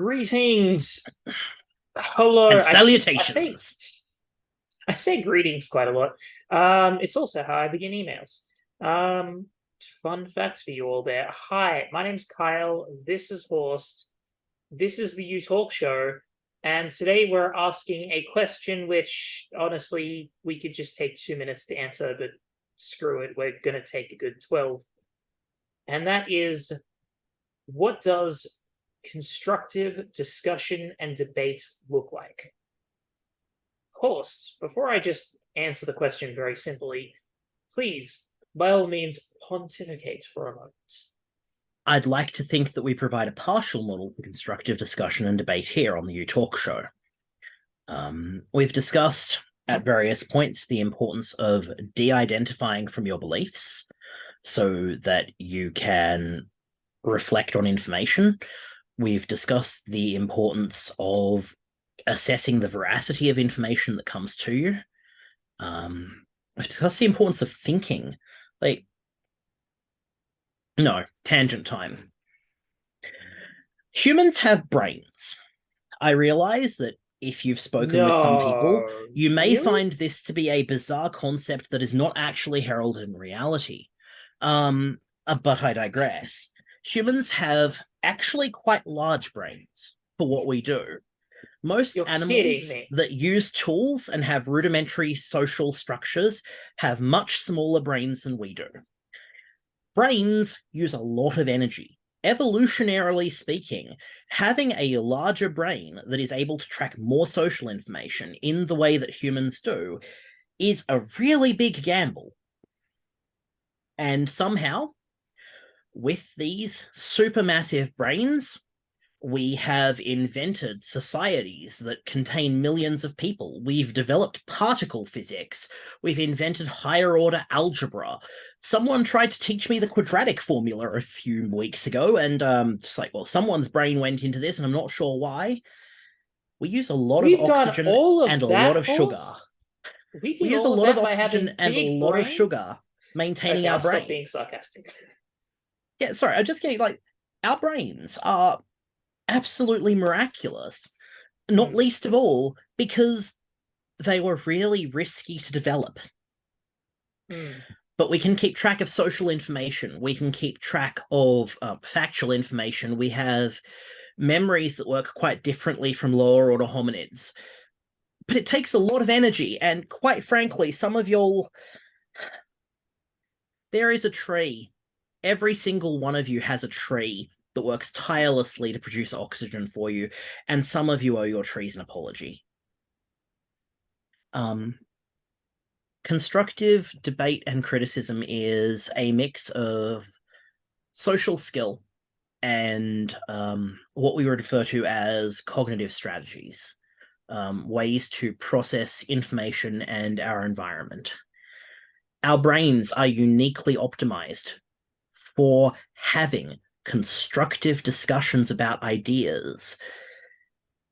Greetings. Hello. And I say salutations. I say greetings quite a lot. It's also how I begin emails. Um, Fun fact for you all there. Hi, my name's Kyle. This is Horst. This is the U Talk Show, and today we're asking a question which honestly we could just take 2 minutes to answer, but screw it, we're gonna take a good 12. And that is, what does constructive discussion and debate look like? Horst, before I just answer the question very simply, please, by all means, pontificate for a moment. I'd like to think that we provide a partial model for constructive discussion and debate here on the U Talk Show. We've discussed at various points the importance of de-identifying from your beliefs so that you can reflect on information. We've discussed the importance of assessing the veracity of information that comes to you. We've discussed the importance of thinking. Like, no, tangent time. Humans have brains. I realize that if you've spoken with some people, No, you may really? find this to be a bizarre concept that is not actually heralded in reality. But I digress. Humans have actually quite large brains for what we do. Most You're kidding animals me. that use tools and have rudimentary social structures have much smaller brains than we do. Brains use a lot of energy. Evolutionarily speaking, having a larger brain that is able to track more social information in the way that humans do is a really big gamble. And somehow, with these supermassive brains, we have invented societies that contain millions of people. We've developed particle physics. We've invented higher order algebra. Someone tried to teach me the quadratic formula a few weeks ago, and just like, well, someone's brain went into this, and I'm not sure why. We use a lot of We've done oxygen all and of a lot that, of sugar. Horst? We We did use a all of lot of that by oxygen having and a big lot of sugar brains? maintaining Okay, our I'll stop being brains. sarcastic. Yeah, sorry, I'm just getting like our brains are absolutely miraculous, not Hmm. least of all because they were really risky to develop. Hmm. But we can keep track of social information. We can keep track of factual information. We have memories that work quite differently from lower order hominids. But it takes a lot of energy. And quite frankly, some of y'all, there is a tree. Every single one of you has a tree that works tirelessly to produce oxygen for you. And some of you owe your trees an apology. Um, Constructive debate and criticism is a mix of social skill and what we refer to as cognitive strategies, ways to process information and our environment. Our brains are uniquely optimized for having constructive discussions about ideas,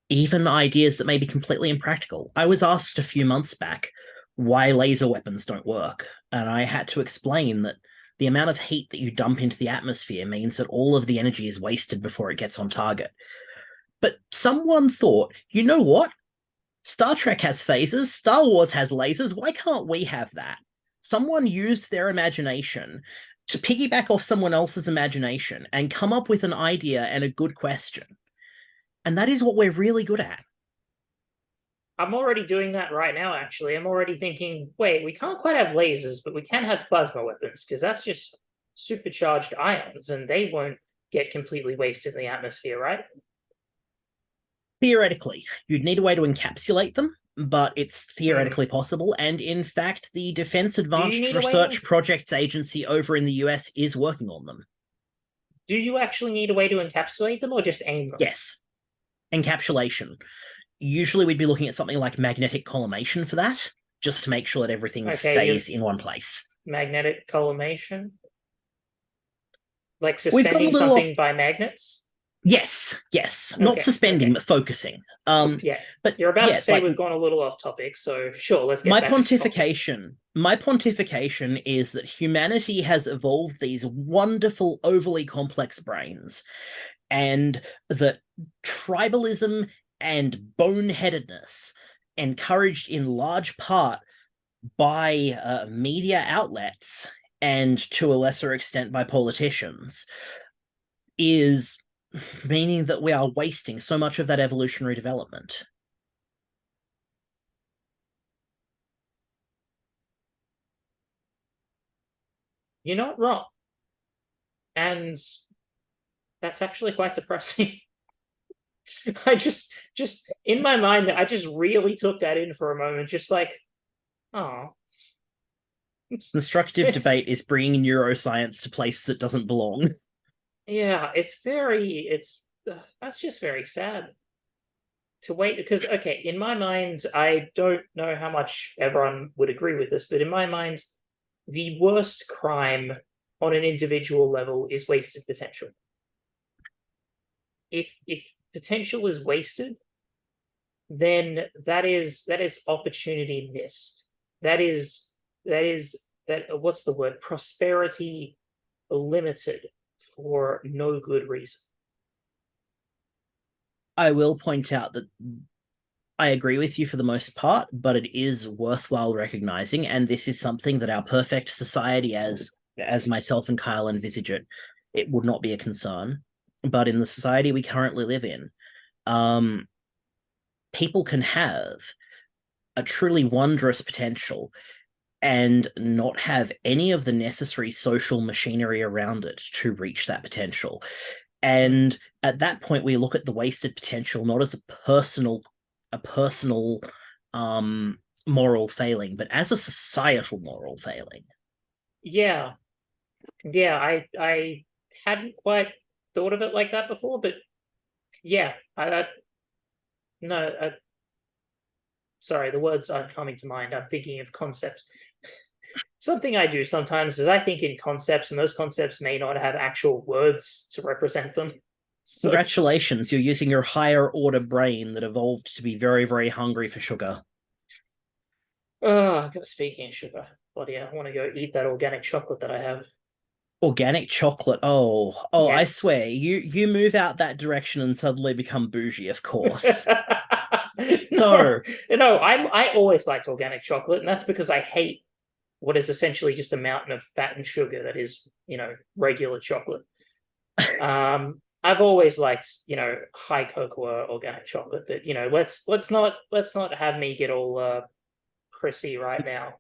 even ideas that may be completely impractical. I was asked a few months back why laser weapons don't work, and I had to explain that the amount of heat that you dump into the atmosphere means that all of the energy is wasted before it gets on target. But someone thought, you know what? Star Trek has phasers, Star Wars has lasers, why can't we have that? Someone used their imagination to piggyback off someone else's imagination and come up with an idea and a good question. And that is what we're really good at. I'm already doing that right now, actually. I'm already thinking, wait, we can't quite have lasers, but we can have plasma weapons, because that's just supercharged ions, and they won't get completely wasted in the atmosphere, right? Theoretically, you'd need a way to encapsulate them, but it's Hmm. theoretically possible. And in fact, the Defense Do you Advanced need a way to Research Projects Agency over in the US is working on them. do you actually need a way to encapsulate them or just aim them? Yes, encapsulation. Usually we'd be looking at something like magnetic collimation for that, just to make sure that everything Okay, you stays in one place. magnetic collimation? Like We've gone a suspending little off. something by magnets? Yes, yes, not Okay, suspending, okay. but focusing. Yeah. But You're about to yeah, say like we've gone a little off topic, so sure, let's get my back to topic. pontification is that humanity has evolved these wonderful overly complex brains, and that tribalism and boneheadedness, encouraged in large part by media outlets and to a lesser extent by politicians, is meaning that we are wasting so much of that evolutionary development. You're not wrong. And that's actually quite depressing. I just in my mind, I just really took that in for a moment, just like, oh, Constructive debate it's is bringing neuroscience to places it doesn't belong. yeah, it's that's just very sad to wait because okay, in my mind, I don't know how much everyone would agree with this, but in my mind, the worst crime on an individual level is wasted potential. If potential is wasted, then that is opportunity missed. That is what's the word? Prosperity limited for no good reason. I will point out that I agree with you for the most part, but it is worthwhile recognizing, and this is something that our perfect society, as myself and Kyle envisage it, it would not be a concern. But in the society we currently live in, um, people can have a truly wondrous potential and not have any of the necessary social machinery around it to reach that potential. And at that point, we look at the wasted potential not as a personal moral failing, but as a societal moral failing. Yeah, yeah. I hadn't quite thought of it like that before, but yeah, I no. Sorry, the words aren't coming to mind. I'm thinking of concepts. Something I do sometimes is I think in concepts, and those concepts may not have actual words to represent them. So, Congratulations, you're using your higher order brain that evolved to be very, very hungry for sugar. speaking of sugar, bloody, I want to go eat that organic chocolate that I have. Organic chocolate. Oh, I Yes. swear, you move out that direction and suddenly become bougie, of course. No, So, no, I always liked organic chocolate, and that's because I hate what is essentially just a mountain of fat and sugar that is, regular chocolate. I've always liked, high cocoa organic chocolate, but let's not have me get all prissy right now.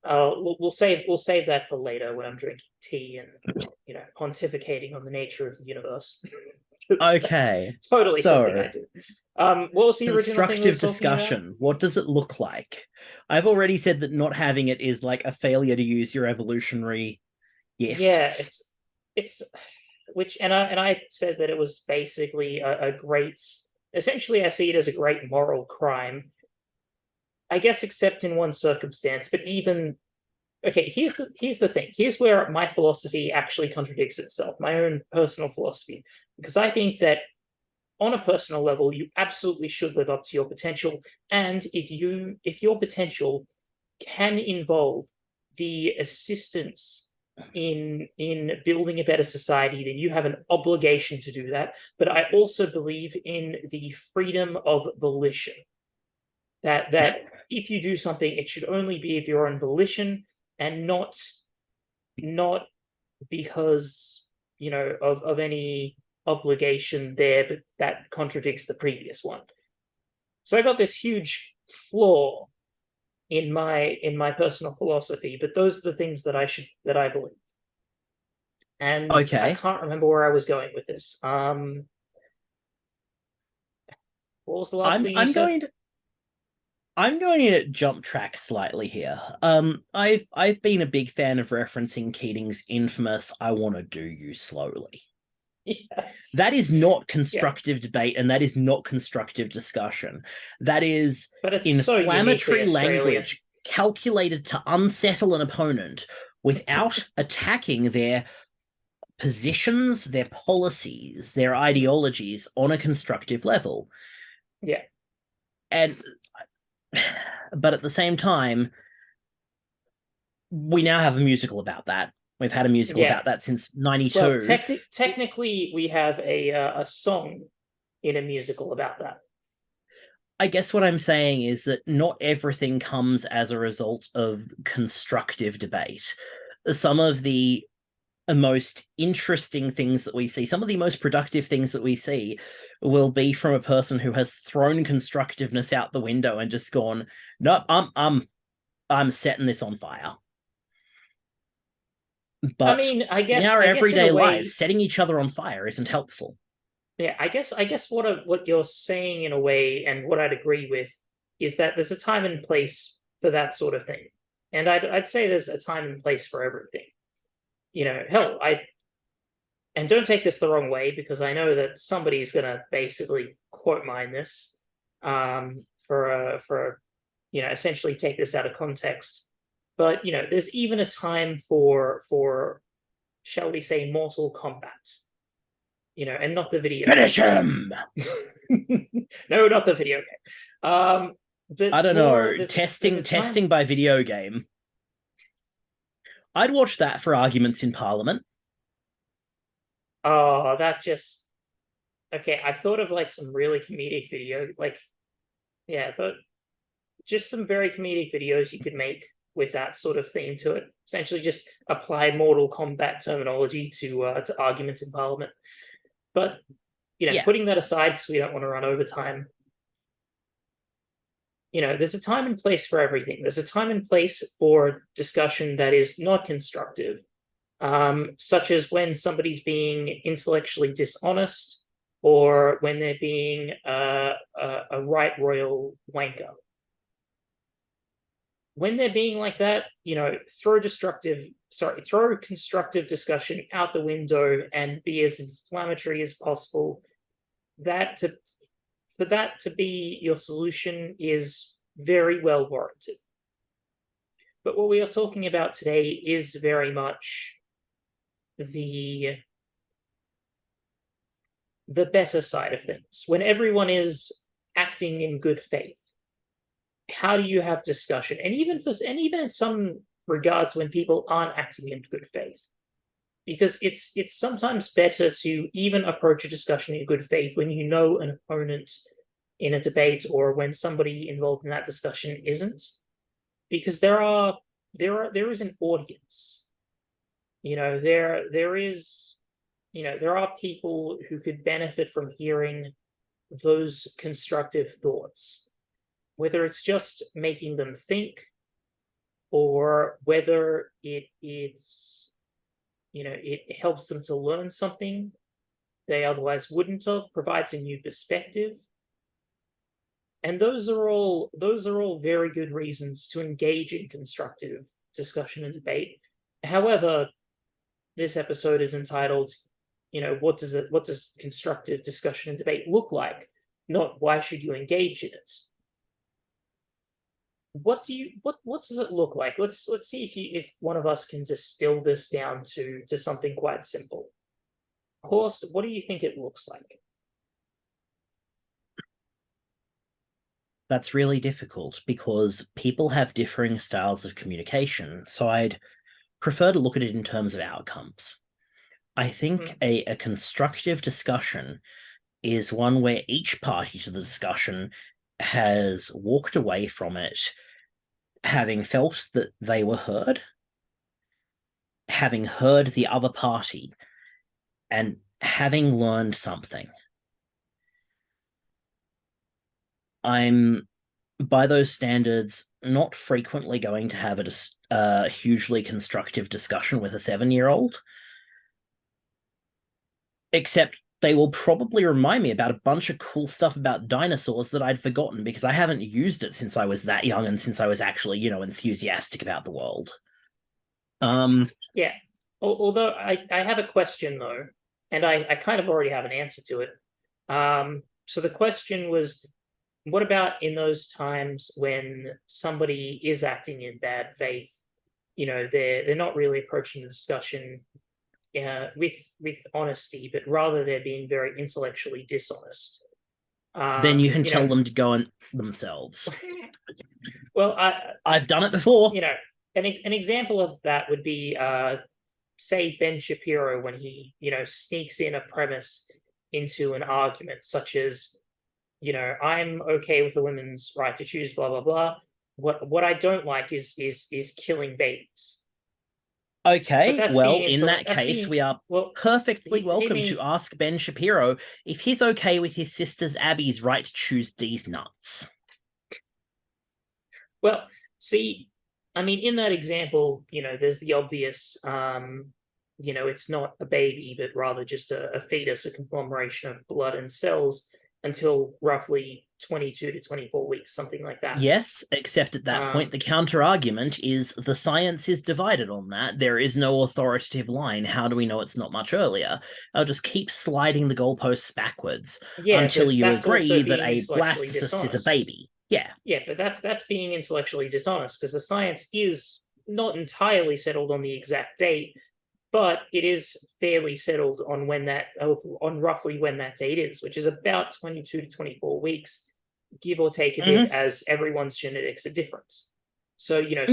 We'll save that for later when I'm drinking tea and pontificating on the nature of the universe. That's okay. totally something So, I do. What was the original thing we were constructive talking about? discussion. What does it look like? I've already said that not having it is like a failure to use your evolutionary Yeah, gifts. it's which and I said that it was basically a great. Essentially, I see it as a great moral crime. I guess, except in one circumstance. But even okay, here's the thing. Here's where my philosophy actually contradicts itself. My own personal philosophy, because I think that on a personal level, you absolutely should live up to your potential. And if your potential can involve the assistance in building a better society, then you have an obligation to do that. But I also believe in the freedom of volition. That if you do something, it should only be of your own volition and not because of any obligation there, but that contradicts the previous one. So I got this huge flaw in my personal philosophy, but those are the things that I believe. And I Okay. can't remember where I was going with this. What was the last I'm thing you I'm said? going to I'm going to jump track slightly here. I've been a big fan of referencing Keating's infamous "I want to do you slowly." Yes. That is not Yeah. constructive debate, and that is not constructive discussion. That is But it's so uniquely inflammatory Australian. language calculated to unsettle an opponent without attacking their positions, their policies, their ideologies on a constructive level. Yeah. And but at the same time, we now have a musical about that. We've had a musical Yeah. about that since Well, '92. technically, we have a song in a musical about that. I guess what I'm saying is that not everything comes as a result of constructive debate. Some of the most interesting things that we see, some of the most productive things that we see, will be from a person who has thrown constructiveness out the window and just gone, "Nope, I'm setting this on fire." I But mean, in our I guess in a everyday lives, way, setting each other on fire isn't helpful. yeah, I guess what you're saying in a way, and what I'd agree with, is that there's a time and place for that sort of thing, and I'd say there's a time and place for everything. Hell, and don't take this the wrong way, because I know that somebody's gonna basically quote mine this, for essentially take this out of context. But there's even a time for shall we say Mortal Kombat, and not the video Finish game. him! No, not the video game. But I don't more, know. there's a Testing time. by video game. I'd watch that for arguments in Parliament. Oh, that just okay. I've thought of like some really comedic video, like yeah, but just some very comedic videos you could make with that sort of theme to it. Essentially, just apply Mortal Kombat terminology to arguments in Parliament. But Yeah. putting that aside because we don't want to run over time. There's a time and place for everything. There's a time and place for discussion that is not constructive, such as when somebody's being intellectually dishonest, or when they're being a right royal wanker. When they're being like that, throw constructive discussion out the window and be as inflammatory as possible. For that to be your solution is very well warranted. But what we are talking about today is very much the better side of things. When everyone is acting in good faith, how do you have discussion? And even in some regards, when people aren't acting in good faith, because it's sometimes better to even approach a discussion in good faith when you know an opponent in a debate, or when somebody involved in that discussion isn't, because there is an audience. There are people who could benefit from hearing those constructive thoughts, whether it's just making them think, or whether it helps them to learn something they otherwise wouldn't have, provides a new perspective. And those are all very good reasons to engage in constructive discussion and debate. However, this episode is entitled, what does constructive discussion and debate look like? Not why should you engage in it. What does it look like? Let's see if one of us can distill this down to something quite simple. Horst, what do you think it looks like? That's really difficult because people have differing styles of communication. So I'd prefer to look at it in terms of outcomes. I think a constructive discussion is one where each party to the discussion has walked away from it having felt that they were heard, having heard the other party, and having learned something. I'm, by those standards, not frequently going to have a hugely constructive discussion with a 7-year-old, except they will probably remind me about a bunch of cool stuff about dinosaurs that I'd forgotten because I haven't used it since I was that young and since I was actually, enthusiastic about the world. Yeah. Although I have a question though, and I kind of already have an answer to it. So the question was, what about in those times when somebody is acting in bad faith? They're not really approaching the discussion with honesty, but rather they're being very intellectually dishonest. Then you can tell them to go on themselves. Well, I've done it before. An example of that would be say Ben Shapiro when he, sneaks in a premise into an argument, such as, I'm okay with the women's right to choose, blah blah blah. What I don't like is killing babies. But Okay, that's well, being in intellect. that That's case, being we are well. perfectly Hear welcome to me. ask Ben Shapiro if he's okay with his sister's Abby's right to choose these nuts. Well, see, I mean, in that example, there's the obvious. It's not a baby, but rather just a fetus, a conglomeration of blood and cells until roughly 22 to 24 weeks, something like that. Yes, except at that point, Um, the counter argument is the science is divided on that. There is no authoritative line. How do we know it's not much earlier? I'll just keep sliding the goalposts backwards yeah, until but you that's also agree that being a intellectually blastocyst is a dishonest. baby. Yeah. Yeah, but that's being intellectually dishonest because the science is not entirely settled on the exact date, but it is fairly settled on on roughly when that date is, which is about 22 to 24 weeks, give or take a bit, Hmm. as everyone's genetics are different. So, Yeah.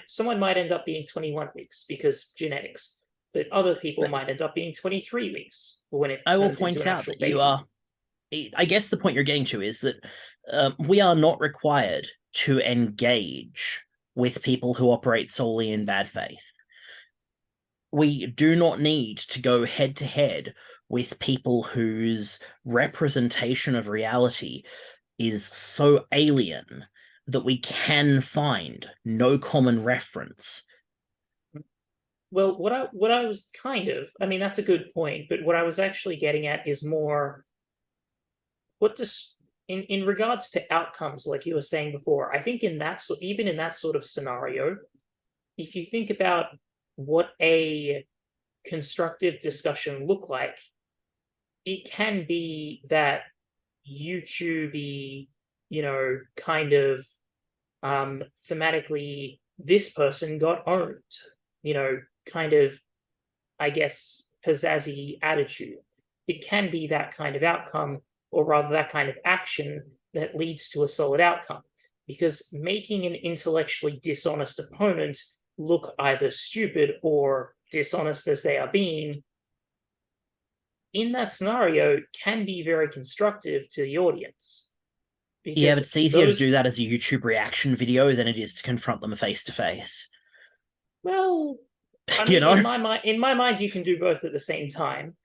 someone might end up being 21 weeks because genetics, but other people But might end up being 23 weeks when it I will turns into point an out actual that you baby. are. I guess the point you're getting to is that we are not required to engage with people who operate solely in bad faith. We do not need to go head to head with people whose representation of reality is so alien that we can find no common reference. Well, what I was I mean, that's a good point, but what I was actually getting at is more what does in regards to outcomes, like you were saying before. I think even in that sort of scenario, if you think about what a constructive discussion look like, it can be that YouTube, kind of thematically, this person got owned, kind of, I guess, pizzazzy attitude. It can be that kind of outcome, or rather, that kind of action that leads to a solid outcome. Because making an intellectually dishonest opponent look either stupid or dishonest as they are being, in that scenario, can be very constructive to the audience. Yeah, but Because it's easier to do that as a YouTube reaction video than it is to confront them face to face. well, I You mean, know? in my mind, you can do both at the same time,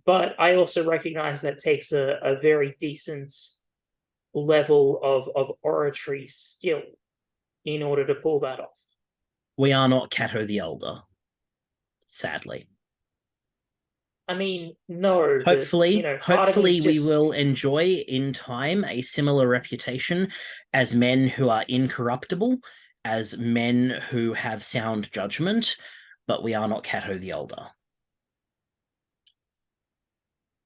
but I also recognize that takes a very decent level of oratory skill in order to pull that off. We are not Cato the Elder, sadly. I mean, no, but part of me is Hopefully, we just will enjoy in time a similar reputation as men who are incorruptible, as men who have sound judgment, but we are not Cato the Elder.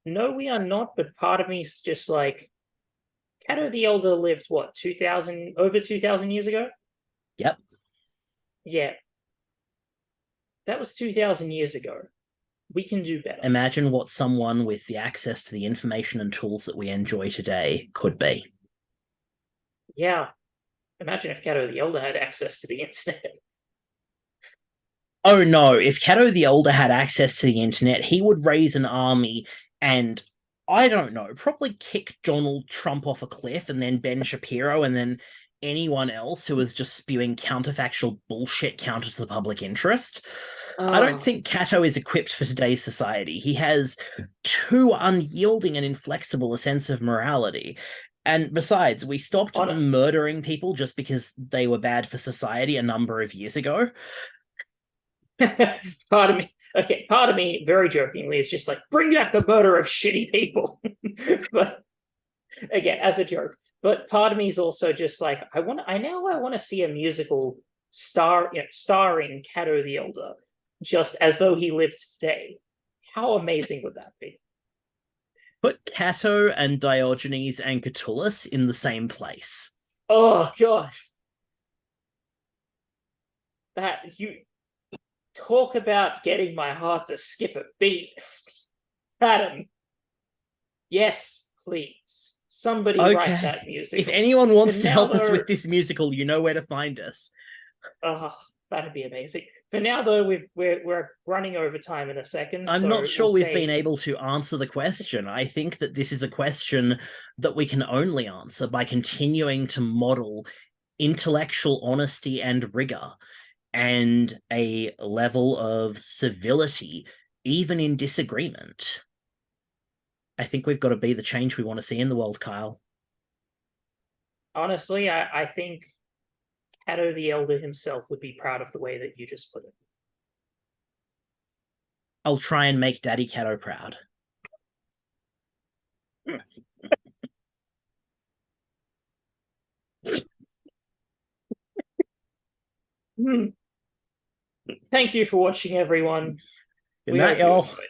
no, we are not. But part of me is just like Cato the Elder lived what 2000 over 2000 years ago. Yep. Yeah, that was 2000 years ago. We can do better. Imagine what someone with the access to the information and tools that we enjoy today could be. Yeah, imagine if Cato the Elder had access to the internet. Oh no, if Cato the Elder had access to the internet, he would raise an army and, I don't know, probably kick Donald Trump off a cliff and then Ben Shapiro and then anyone else who was just spewing counterfactual bullshit counter to the public interest. I don't Oh, think Cato is equipped for today's society. He has too unyielding and inflexible a sense of morality. And besides, we stopped on murdering people just because they were bad for society a number of years ago. part of me. Okay, part of me, very jokingly, is just like bring back the murder of shitty people. But again, as a joke. But part of me is also just like I want to see a musical starring Cato the Elder, just as though he lived today. How amazing would that be? Put Cato and Diogenes and Catullus in the same place. Oh gosh, that you talk about getting my heart to skip a beat. Adam, yes, please. Somebody write Okay. that If musical. anyone But wants to now help us though, with this musical, you know where to find us. uh, That'd be amazing. For now, though, we're running over time in a second, I'm so not sure we'll we've been say able to answer the question. I think that this is a question that we can only answer by continuing to model intellectual honesty and rigor and a level of civility, even in disagreement. I think we've got to be the change we want to see in the world, Kyle. honestly, I think Cato the Elder himself would be proud of the way that you just put it. I'll try and make Daddy Cato proud. Thank you for watching, everyone. Good We night, hope you y'all. enjoyed.